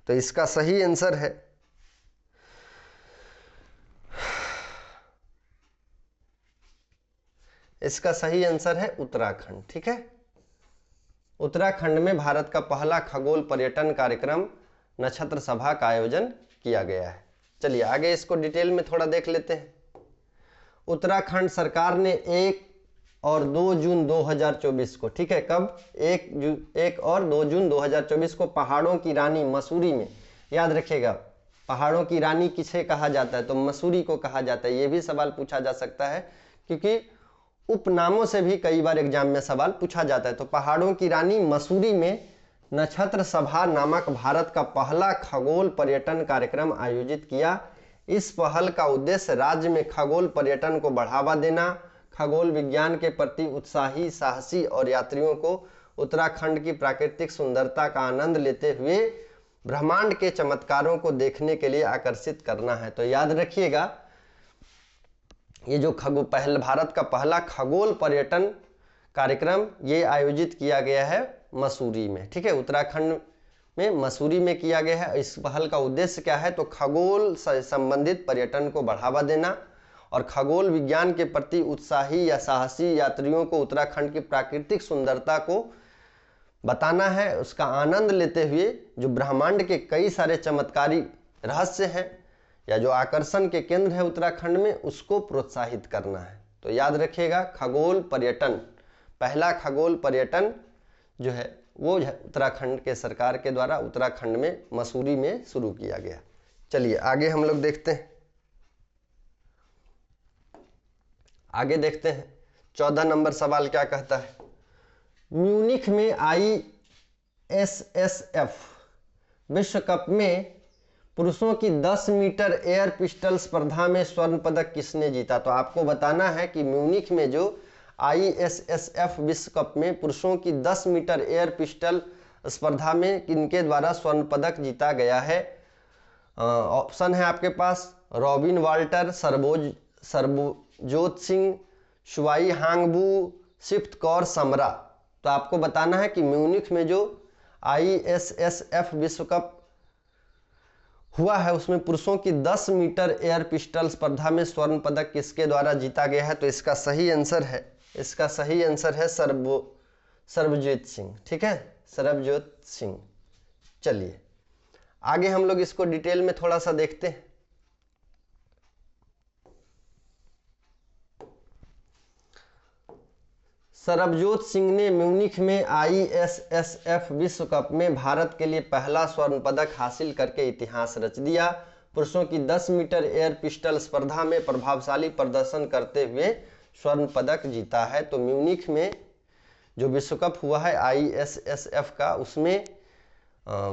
Speaker 1: तो इसका सही आंसर है उत्तराखंड। ठीक है, उत्तराखंड में भारत का पहला खगोल पर्यटन कार्यक्रम नक्षत्र सभा का आयोजन किया गया है। चलिए आगे इसको डिटेल में थोड़ा देख लेते हैं। उत्तराखंड सरकार ने 1 और 2 जून 2024 को, ठीक है, कब 1 और 2 जून 2024 को पहाड़ों की रानी मसूरी में, याद रखिएगा पहाड़ों की रानी किसे कहा जाता है, तो मसूरी को कहा जाता है। ये भी सवाल पूछा जा सकता है क्योंकि उपनामों से भी कई बार एग्जाम में सवाल पूछा जाता है। तो पहाड़ों की रानी मसूरी में नक्षत्र सभा नामक भारत का पहला खगोल पर्यटन कार्यक्रम आयोजित किया। इस पहल का उद्देश्य राज्य में खगोल पर्यटन को बढ़ावा देना, खगोल विज्ञान के प्रति उत्साही, साहसी और यात्रियों को उत्तराखंड की प्राकृतिक सुंदरता का आनंद लेते हुए ब्रह्मांड के चमत्कारों को देखने के लिए आकर्षित करना है। तो याद रखिएगा ये जो भारत का पहला खगोल पर्यटन कार्यक्रम ये आयोजित किया गया है मसूरी में। ठीक है, उत्तराखंड में मसूरी में किया गया है। इस पहल का उद्देश्य क्या है, तो खगोल से संबंधित पर्यटन को बढ़ावा देना और खगोल विज्ञान के प्रति उत्साही या साहसी यात्रियों को उत्तराखंड की प्राकृतिक सुंदरता को बताना है, उसका आनंद लेते हुए जो ब्रह्मांड के कई सारे चमत्कारी रहस्य हैं या जो आकर्षण के केंद्र है उत्तराखंड में, उसको प्रोत्साहित करना है। तो याद रखिएगा खगोल पर्यटन, पहला खगोल पर्यटन जो है वो उत्तराखंड के सरकार के द्वारा उत्तराखंड में मसूरी में शुरू किया गया। चलिए आगे हम लोग देखते हैं। आगे देखते हैं 14 नंबर सवाल क्या कहता है। म्यूनिख में ISSF विश्व कप में पुरुषों की 10 मीटर एयर पिस्टल स्पर्धा में स्वर्ण पदक किसने जीता। तो आपको बताना है कि म्यूनिख में जो ISSF विश्व कप में पुरुषों की 10 मीटर एयर पिस्टल स्पर्धा में किनके द्वारा स्वर्ण पदक जीता गया है। ऑप्शन है आपके पास रॉबिन वाल्टर, सरबजोत सिंह, शुआई हांगबू, सिफ्त कौर समरा। तो आपको बताना है कि म्यूनिख में जो ISSF विश्व कप हुआ है उसमें पुरुषों की 10 मीटर एयर पिस्टल स्पर्धा में स्वर्ण पदक किसके द्वारा जीता गया है। तो इसका सही आंसर है सरबजोत सिंह। ठीक है, सरबजोत सिंह। चलिए आगे हम लोग इसको डिटेल में थोड़ा सा देखते हैं। सरबजोत सिंह ने म्यूनिख में ISSF विश्व कप में भारत के लिए पहला स्वर्ण पदक हासिल करके इतिहास रच दिया। पुरुषों की 10 मीटर एयर पिस्टल स्पर्धा में प्रभावशाली प्रदर्शन करते हुए स्वर्ण पदक जीता है। तो म्यूनिख में जो विश्व कप हुआ है ISSF का, उसमें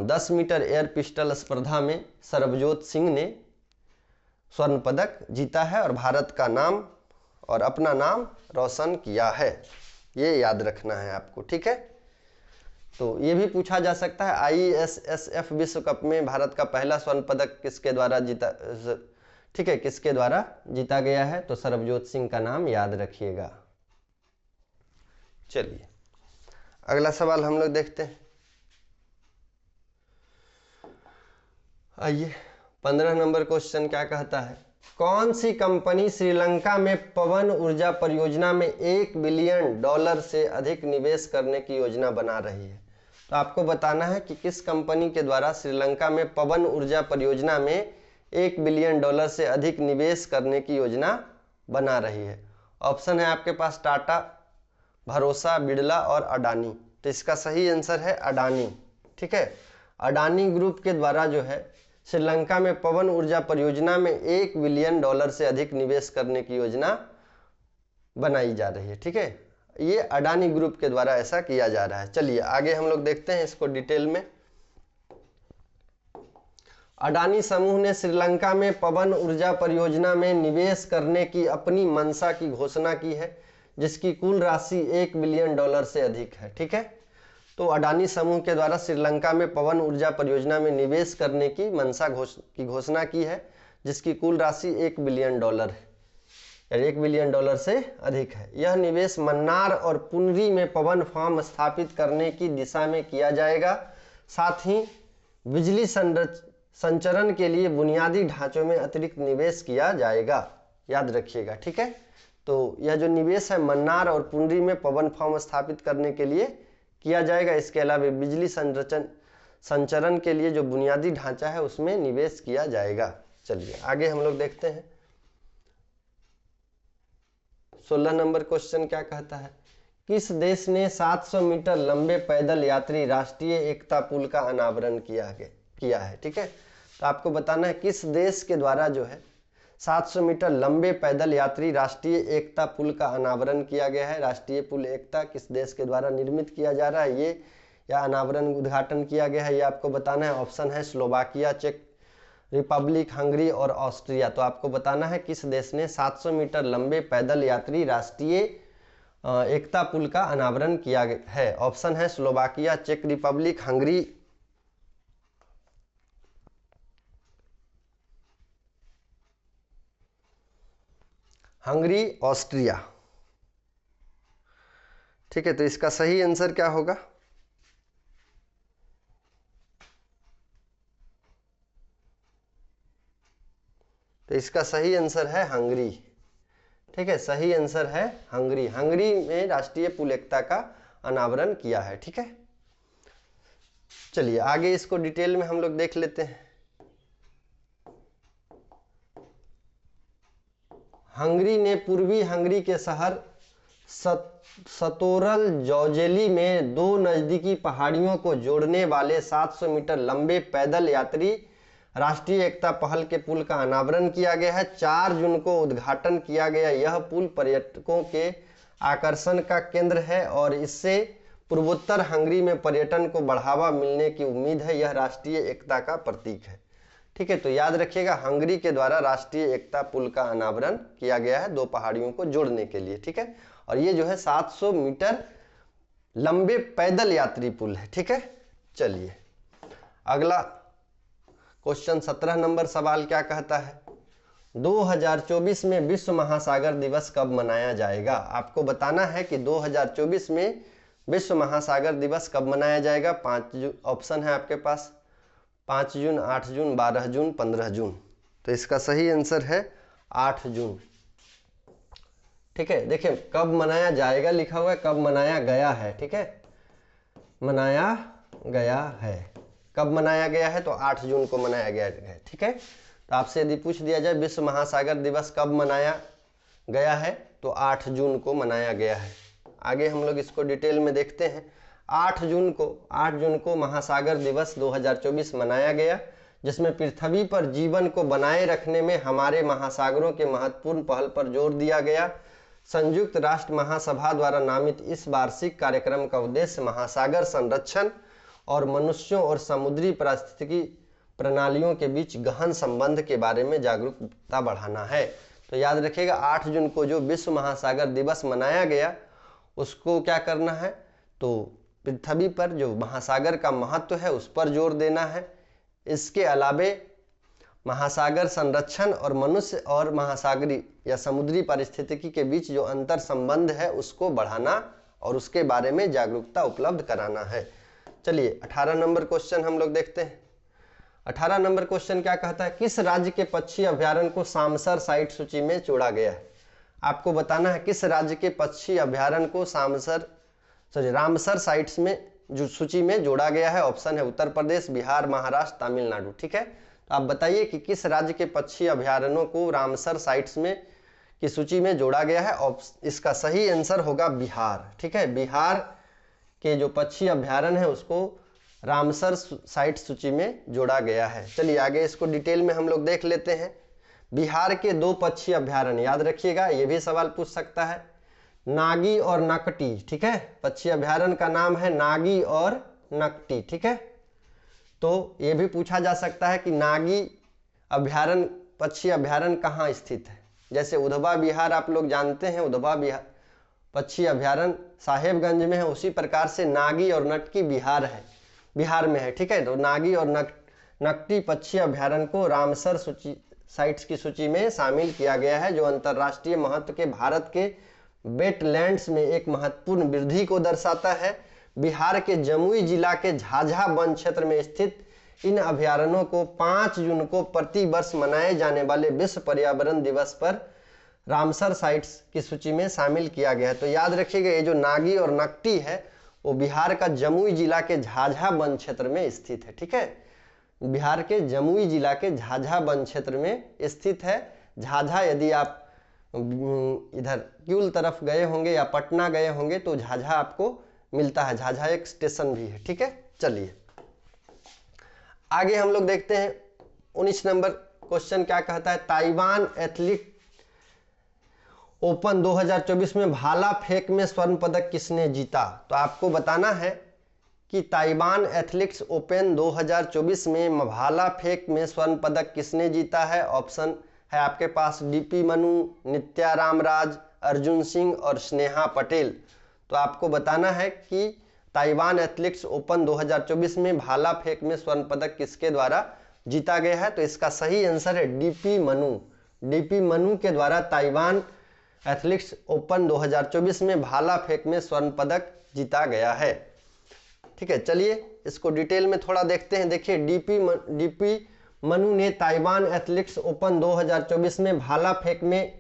Speaker 1: 10 मीटर एयर पिस्टल स्पर्धा में सरबजोत सिंह ने स्वर्ण पदक जीता है और भारत का नाम और अपना नाम रोशन किया है। ये याद रखना है आपको। ठीक है, तो ये भी पूछा जा सकता है ISSF विश्व कप में भारत का पहला स्वर्ण पदक किसके द्वारा जीता, ठीक है, किसके द्वारा जीता गया है। तो सरबजोत सिंह का नाम याद रखिएगा। चलिए अगला सवाल हम लोग देखते हैं। आइए 15 नंबर क्वेश्चन क्या कहता है। कौन सी कंपनी श्रीलंका में पवन ऊर्जा परियोजना में $1 बिलियन से अधिक निवेश करने की योजना बना रही है। तो आपको बताना है कि किस कंपनी के द्वारा श्रीलंका में पवन ऊर्जा परियोजना में $1 बिलियन से अधिक निवेश करने की योजना बना रही है। ऑप्शन है आपके पास टाटा, भरोसा, बिड़ला और अडानी। तो इसका सही आंसर है अडानी। ठीक है, अडानी ग्रुप के द्वारा जो है श्रीलंका में पवन ऊर्जा परियोजना में $1 बिलियन से अधिक निवेश करने की योजना बनाई जा रही है। ठीक है, ये अडानी ग्रुप के द्वारा ऐसा किया जा रहा है। चलिए आगे हम लोग देखते हैं इसको डिटेल में। अडानी समूह ने श्रीलंका में पवन ऊर्जा परियोजना में निवेश करने की अपनी मंशा की घोषणा की है, जिसकी कुल राशि $1 बिलियन से अधिक है। ठीक है, तो अडानी समूह के द्वारा श्रीलंका में पवन ऊर्जा परियोजना में निवेश करने की मंशा की घोषणा की है, जिसकी कुल राशि $1 बिलियन है, यानी $1 बिलियन से अधिक है। यह निवेश मन्नार और पुनरी में पवन फार्म स्थापित करने की दिशा में किया जाएगा। साथ ही बिजली संचरण के लिए बुनियादी ढांचों में अतिरिक्त निवेश किया जाएगा, याद रखिएगा। ठीक है, तो यह जो निवेश है मन्नार और पुनरी में पवन फार्म स्थापित करने के लिए किया जाएगा। इसके अलावा बिजली संचरण के लिए जो बुनियादी ढांचा है उसमें निवेश किया जाएगा। चलिए आगे हम लोग देखते हैं। 16 नंबर क्वेश्चन क्या कहता है, किस देश ने 700 मीटर लंबे पैदल यात्री राष्ट्रीय एकता पुल का अनावरण किया है। ठीक है, तो आपको बताना है किस देश के द्वारा जो है 700 मीटर लंबे पैदल यात्री राष्ट्रीय एकता पुल का अनावरण किया गया है। राष्ट्रीय पुल एकता किस देश के द्वारा निर्मित किया जा रहा है ये, या अनावरण उद्घाटन किया गया है, ये आपको बताना है। ऑप्शन है स्लोवाकिया, चेक रिपब्लिक, हंगरी और ऑस्ट्रिया। तो आपको बताना है किस देश ने 700 मीटर लंबे पैदल यात्री राष्ट्रीय एकता पुल का अनावरण किया है। ऑप्शन है स्लोवाकिया, चेक रिपब्लिक, हंगरी, ऑस्ट्रिया। ठीक है, तो इसका सही आंसर क्या होगा? तो इसका सही आंसर है हंगरी। ठीक है, सही आंसर है हंगरी। हंगरी में राष्ट्रीय पुल एकता का अनावरण किया है। ठीक है, चलिए आगे इसको डिटेल में हम लोग देख लेते हैं। हंगरी ने पूर्वी हंगरी के शहर सतोरल जौजेली में 2 नजदीकी पहाड़ियों को जोड़ने वाले 700 मीटर लंबे पैदल यात्री राष्ट्रीय एकता पहल के पुल का अनावरण किया गया है। 4 जून को उद्घाटन किया गया। यह पुल पर्यटकों के आकर्षण का केंद्र है और इससे पूर्वोत्तर हंगरी में पर्यटन को बढ़ावा मिलने की उम्मीद है। यह राष्ट्रीय एकता का प्रतीक है। ठीक है, तो याद रखिएगा हंगरी के द्वारा राष्ट्रीय एकता पुल का अनावरण किया गया है 2 पहाड़ियों को जोड़ने के लिए। ठीक है, और ये जो है 700 मीटर लंबे पैदल यात्री पुल है। ठीक है, चलिए अगला क्वेश्चन 17 नंबर सवाल क्या कहता है, 2024 में विश्व महासागर दिवस कब मनाया जाएगा? आपको बताना है कि 2024 में विश्व महासागर दिवस कब मनाया जाएगा। 5 ऑप्शन है आपके पास, 5 जून, 8 जून, 12 जून, 15 जून। तो इसका सही आंसर है 8 जून। ठीक है, देखिए कब मनाया जाएगा लिखा हुआ है, कब मनाया गया है। ठीक है, मनाया गया है, कब मनाया गया है? तो 8 जून को मनाया गया है। ठीक है, तो आपसे यदि पूछ दिया जाए विश्व महासागर दिवस कब मनाया गया है, तो 8 जून को मनाया गया है। आगे हम लोग इसको डिटेल में देखते हैं। 8 जून को महासागर दिवस 2024 मनाया गया, जिसमें पृथ्वी पर जीवन को बनाए रखने में हमारे महासागरों के महत्वपूर्ण पहल पर जोर दिया गया। संयुक्त राष्ट्र महासभा द्वारा नामित इस वार्षिक कार्यक्रम का उद्देश्य महासागर संरक्षण और मनुष्यों और समुद्री पारिस्थितिकी प्रणालियों के बीच गहन संबंध के बारे में जागरूकता बढ़ाना है। तो याद रखिएगा 8 जून को जो विश्व महासागर दिवस मनाया गया उसको क्या करना है, तो पृथ्वी पर जो महासागर का महत्व है उस पर जोर देना है। इसके अलावे महासागर संरक्षण और मनुष्य और महासागरी या समुद्री पारिस्थितिकी के बीच जो अंतर संबंध है उसको बढ़ाना और उसके बारे में जागरूकता उपलब्ध कराना है। चलिए 18 नंबर क्वेश्चन हम लोग देखते हैं। 18 नंबर क्वेश्चन क्या कहता है, किस राज्य के पक्षी अभ्यारण्य को सामसर साइट सूची में जोड़ा गया है? आपको बताना है किस राज्य के पक्षी अभ्यारण्य को रामसर साइट्स में जो सूची में जोड़ा गया है। ऑप्शन है उत्तर प्रदेश, बिहार, महाराष्ट्र, तमिलनाडु। ठीक है, तो आप बताइए कि किस राज्य के पक्षी अभ्यारण्यों को रामसर साइट्स में की सूची में जोड़ा गया है। इसका सही आंसर होगा बिहार। ठीक है, बिहार के जो पक्षी अभ्यारण्य है उसको रामसर साइट सूची में जोड़ा गया है। चलिए आगे इसको डिटेल में हम लोग देख लेते हैं। बिहार के 2 पक्षी अभ्यारण्य याद रखिएगा, ये भी सवाल पूछ सकता है, नागी और नकटी। ठीक है, पक्षी अभ्यारण्य का नाम है नागी और नकटी। ठीक है, तो ये भी पूछा जा सकता है कि नागी अभ्यारण्य, पक्षी अभ्यारण्य कहाँ स्थित है। जैसे उधवा विहार आप लोग जानते हैं, उधवा विहार पक्षी अभ्यारण्य साहेबगंज में है, उसी प्रकार से नागी और नटकी बिहार में है। ठीक है, तो नागी और नकटी पक्षी अभ्यारण्य को रामसर साइट्स की सूची में शामिल किया गया है, जो अंतर्राष्ट्रीय महत्व के भारत के वेटलैंड्स में एक महत्वपूर्ण वृद्धि को दर्शाता है। बिहार के जमुई जिला के झाझा वन क्षेत्र में स्थित इन अभ्यारण्यों को 5 जून को प्रति वर्ष मनाए जाने वाले विश्व पर्यावरण दिवस पर रामसर साइट्स की सूची में शामिल किया गया है। तो याद रखिएगा, ये जो नागी और नकटी है वो बिहार का जमुई जिला के झाझा वन क्षेत्र में स्थित है। ठीक है, बिहार के जमुई जिला के झाझा वन क्षेत्र में स्थित है। झाझा, यदि आप इधर क्यूल तरफ गए होंगे या पटना गए होंगे तो झाझा आपको मिलता है, झाझा एक स्टेशन भी है। ठीक है, चलिए आगे हम लोग देखते हैं 19 नंबर क्वेश्चन क्या कहता है। ताइवान एथलीट ओपन 2024 में भाला फेंक में स्वर्ण पदक किसने जीता। तो आपको बताना है कि ताइवान एथलेटिक्स ओपन 2024 में भाला फेंक में स्वर्ण पदक किसने जीता है। ऑप्शन है आपके पास डीपी मनु, नित्या रामराज, अर्जुन सिंह और स्नेहा पटेल। तो आपको बताना है कि ताइवान एथलेटिक्स ओपन 2024 में भाला फेंक में स्वर्ण पदक किसके द्वारा जीता गया है। तो इसका सही आंसर है डीपी मनु। डीपी मनु के द्वारा ताइवान एथलेटिक्स ओपन 2024 में भाला फेंक में स्वर्ण पदक जीता गया है। ठीक है, चलिए इसको डिटेल में थोड़ा देखते हैं। देखिए, डीपी मनु ने ताइवान एथलेटिक्स ओपन 2024 में भाला फेंक में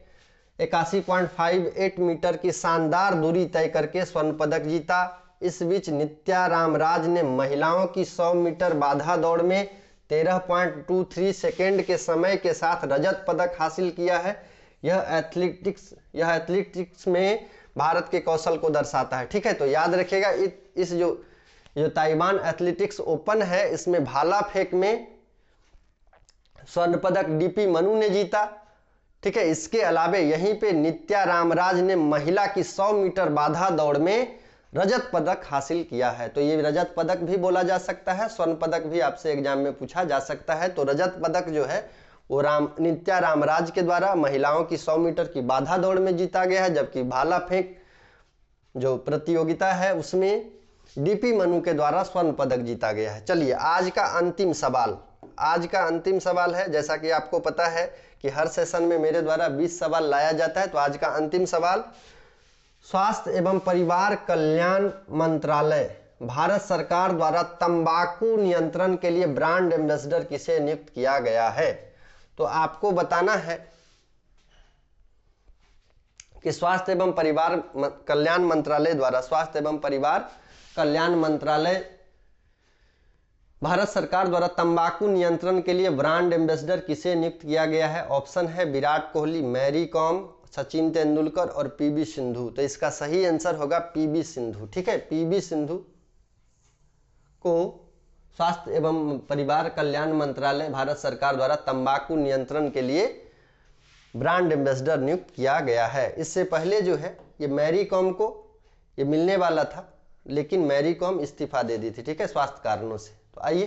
Speaker 1: 81.58 मीटर की शानदार दूरी तय करके स्वर्ण पदक जीता। इस बीच नित्या रामराज ने महिलाओं की 100 मीटर बाधा दौड़ में 13.23 सेकेंड के समय के साथ रजत पदक हासिल किया है। यह एथलेटिक्स में भारत के कौशल को दर्शाता है। ठीक है, तो याद रखिएगा, इस जो ताइवान एथलेटिक्स ओपन है इसमें भाला फेंक में स्वर्ण पदक डीपी मनु ने जीता। ठीक है, इसके अलावे यहीं पे नित्या रामराज ने महिला की 100 मीटर बाधा दौड़ में रजत पदक हासिल किया है। तो ये रजत पदक भी बोला जा सकता है, स्वर्ण पदक भी आपसे एग्जाम में पूछा जा सकता है। तो रजत पदक जो है वो नित्या रामराज के द्वारा महिलाओं की 100 मीटर की बाधा दौड़ में जीता गया है, जबकि भाला फेंक जो प्रतियोगिता है उसमें डीपी मनु के द्वारा स्वर्ण पदक जीता गया है। चलिए आज का अंतिम सवाल है। जैसा कि आपको पता है कि हर सेशन में मेरे द्वारा 20 सवाल लाया जाता है। तो आज का अंतिम सवाल, स्वास्थ्य एवं परिवार कल्याण मंत्रालय भारत सरकार द्वारा तंबाकू नियंत्रण के लिए ब्रांड एम्बेसडर किसे नियुक्त किया गया है। तो आपको बताना है कि स्वास्थ्य एवं परिवार कल्याण मंत्रालय भारत सरकार द्वारा तंबाकू नियंत्रण के लिए ब्रांड एम्बेसडर किसे नियुक्त किया गया है। ऑप्शन है विराट कोहली, मैरी कॉम, सचिन तेंदुलकर और पीवी सिंधु। तो इसका सही आंसर होगा पीवी सिंधु। ठीक है, पीवी सिंधु को स्वास्थ्य एवं परिवार कल्याण मंत्रालय भारत सरकार द्वारा तंबाकू नियंत्रण के लिए ब्रांड एम्बेसडर नियुक्त किया गया है। इससे पहले जो है ये मैरी कॉम को ये मिलने वाला था, लेकिन मैरी कॉम इस्तीफा दे दी थी। ठीक है, स्वास्थ्य कारणों से। तो आइए,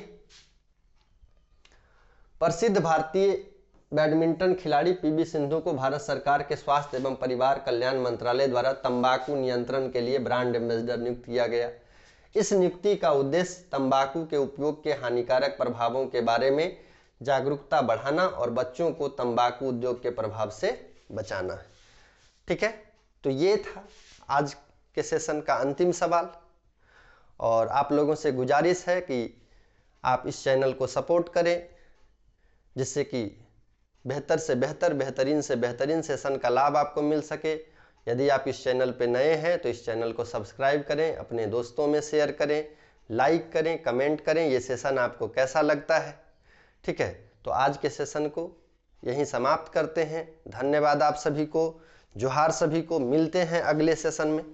Speaker 1: प्रसिद्ध भारतीय बैडमिंटन खिलाड़ी पीवी सिंधु को भारत सरकार के स्वास्थ्य एवं परिवार कल्याण मंत्रालय द्वारा तंबाकू नियंत्रण के लिए ब्रांड एम्बेसडर नियुक्त किया गया। इस नियुक्ति का उद्देश्य तंबाकू के उपयोग के हानिकारक प्रभावों के बारे में जागरूकता बढ़ाना और बच्चों को तंबाकू उद्योग के प्रभाव से बचाना है। ठीक है, तो ये था आज के सेशन का अंतिम सवाल। और आप लोगों से गुजारिश है कि आप इस चैनल को सपोर्ट करें, जिससे कि बेहतर से बेहतर, बेहतरीन से बेहतरीन सेशन का लाभ आपको मिल सके। यदि आप इस चैनल पे नए हैं तो इस चैनल को सब्सक्राइब करें, अपने दोस्तों में शेयर करें, लाइक करें, कमेंट करें ये सेशन आपको कैसा लगता है। ठीक है, तो आज के सेशन को यहीं समाप्त करते हैं। धन्यवाद आप सभी को, जोहार सभी को, मिलते हैं अगले सेशन में।